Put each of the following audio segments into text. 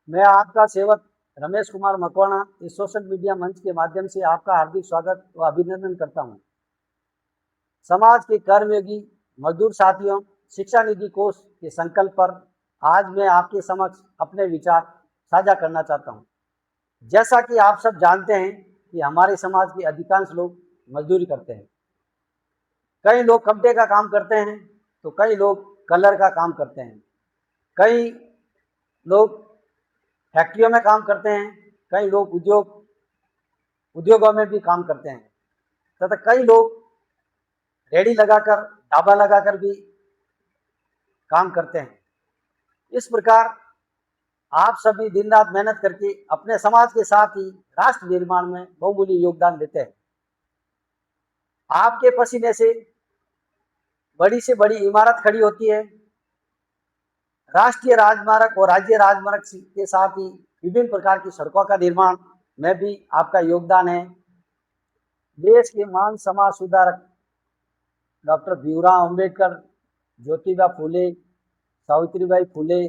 मैं आपका सेवक रमेश कुमार मकवाना इस सोशल मीडिया मंच के माध्यम से आपका हार्दिक स्वागत व अभिनंदन करता हूं। समाज के कर्मयोगी मजदूर साथियों, शिक्षा निधि कोष के संकल्प पर आज मैं आपके समक्ष अपने विचार साझा करना चाहता हूं। जैसा कि आप सब जानते हैं कि हमारे समाज के अधिकांश लोग मजदूरी करते हैं। कई लोग कपड़े का काम करते हैं तो कई लोग कलर का काम करते हैं। कई लोग फैक्ट्रियों में काम करते हैं, कई लोग उद्योगों में भी काम करते हैं तथा कई लोग रेडी लगाकर, ढाबा लगाकर भी काम करते हैं। इस प्रकार आप सभी दिन रात मेहनत करके अपने समाज के साथ ही राष्ट्र निर्माण में बहुमूल्य योगदान देते हैं। आपके पसीने से बड़ी से बड़ी इमारत खड़ी होती है। राष्ट्रीय राजमार्ग और राज्य राजमार्ग के साथ ही विभिन्न प्रकार की सड़कों का निर्माण में भी आपका योगदान है। देश के महान समाज सुधारक डॉक्टर भीमराव अंबेडकर, ज्योतिबा फूले, सावित्रीबाई फूले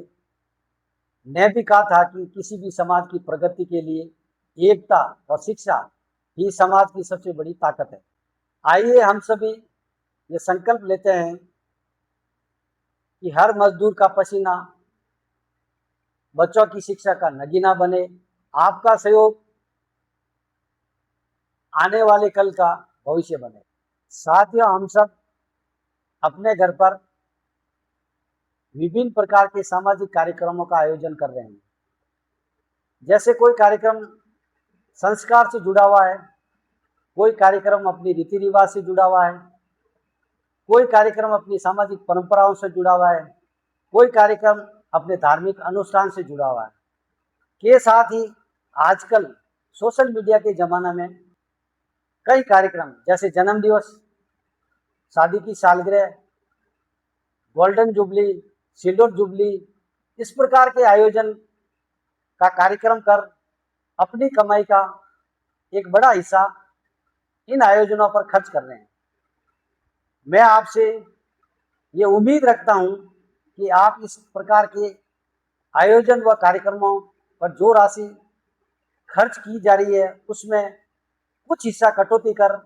ने भी कहा था कि किसी भी समाज की प्रगति के लिए एकता और शिक्षा ही समाज की सबसे बड़ी ताकत है। आइए हम सभी ये संकल्प लेते हैं कि हर मजदूर का पसीना बच्चों की शिक्षा का नगीना बने। आपका सहयोग आने वाले कल का भविष्य बने। साथियों, हम सब अपने घर पर विभिन्न प्रकार के सामाजिक कार्यक्रमों का आयोजन कर रहे हैं। जैसे कोई कार्यक्रम संस्कार से जुड़ा हुआ है, कोई कार्यक्रम अपनी रीति रिवाज से जुड़ा हुआ है, कोई कार्यक्रम अपनी सामाजिक परंपराओं से जुड़ा हुआ है, कोई कार्यक्रम अपने धार्मिक अनुष्ठान से जुड़ा हुआ है। के साथ ही आजकल सोशल मीडिया के जमाना में कई कार्यक्रम जैसे जन्म दिवस, शादी की सालगिरह, गोल्डन जुबली, सिल्वर जुबली, इस प्रकार के आयोजन का कार्यक्रम कर अपनी कमाई का एक बड़ा हिस्सा इन आयोजनों पर खर्च कर रहे हैं। मैं आपसे ये उम्मीद रखता हूं कि आप इस प्रकार के आयोजन व कार्यक्रमों पर जो राशि खर्च की जा रही है उसमें कुछ हिस्सा कटौती कर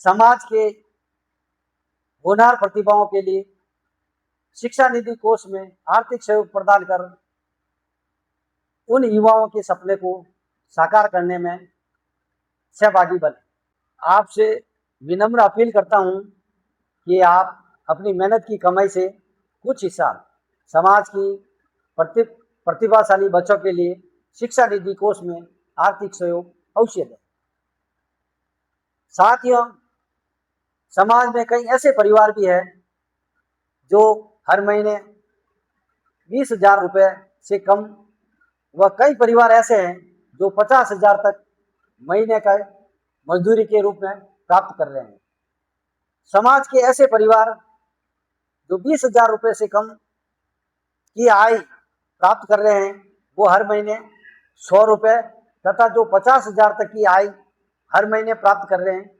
समाज के होनहार प्रतिभाओं के लिए शिक्षा निधि कोष में आर्थिक सहयोग प्रदान कर उन युवाओं के सपने को साकार करने में सहभागी बने। आपसे विनम्र अपील करता हूं कि आप अपनी मेहनत की कमाई से कुछ हिस्सा समाज की प्रतिभाशाली बच्चों के लिए शिक्षा निधि कोष में आर्थिक सहयोग अवश्य दें। साथियों, समाज में कई ऐसे परिवार भी है जो हर महीने 20,000 रुपये से कम व कई परिवार ऐसे हैं जो 50,000 तक महीने का मजदूरी के रूप में प्राप्त कर रहे हैं। समाज के ऐसे परिवार जो 20,000 रुपये से कम की आय प्राप्त कर रहे हैं वो हर महीने 100 रुपये तथा जो 50,000 तक की आय हर महीने प्राप्त कर रहे हैं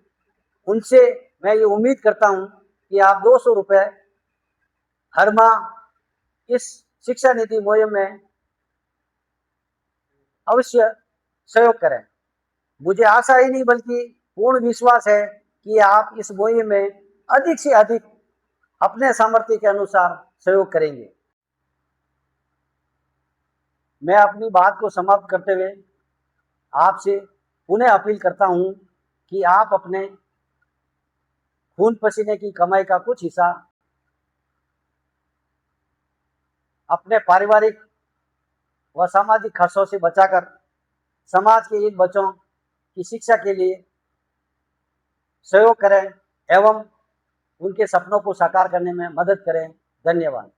उनसे मैं ये उम्मीद करता हूं कि आप 200 रुपये हर माह इस शिक्षा निधि मुहिम में अवश्य सहयोग करें। मुझे आशा ही नहीं बल्कि पूर्ण विश्वास है कि आप इस मुहिम में अधिक से अधिक अपने सामर्थ्य के अनुसार सहयोग करेंगे। मैं अपनी बात को समाप्त करते हुए आपसे पुनः अपील करता हूं कि आप अपने खून पसीने की कमाई का कुछ हिस्सा अपने पारिवारिक व सामाजिक खर्चों से बचाकर समाज के इन बच्चों की शिक्षा के लिए सहयोग करें एवं उनके सपनों को साकार करने में मदद करें। धन्यवाद।